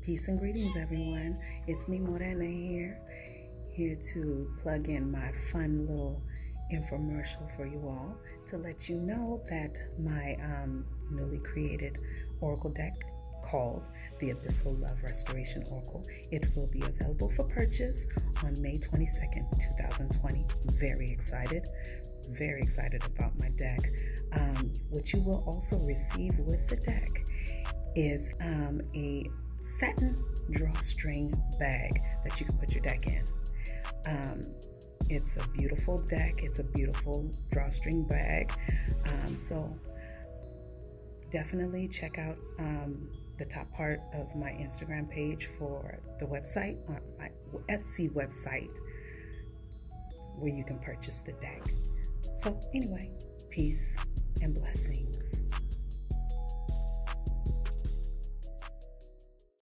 Peace and greetings, everyone. It's me, Moor-ena, here to plug in my fun little infomercial for you all to let you know that my newly created oracle deck called the Abyssal Love Restoration Oracle. It will be available for purchase on May 22nd, 2020. Very excited about my deck. What you will also receive with the deck is a satin drawstring bag that you can put your deck in. It's a beautiful deck. It's a beautiful drawstring bag. So definitely check out the top part of my Instagram page for the website, my Etsy website, where you can purchase the deck. So anyway, peace and blessings.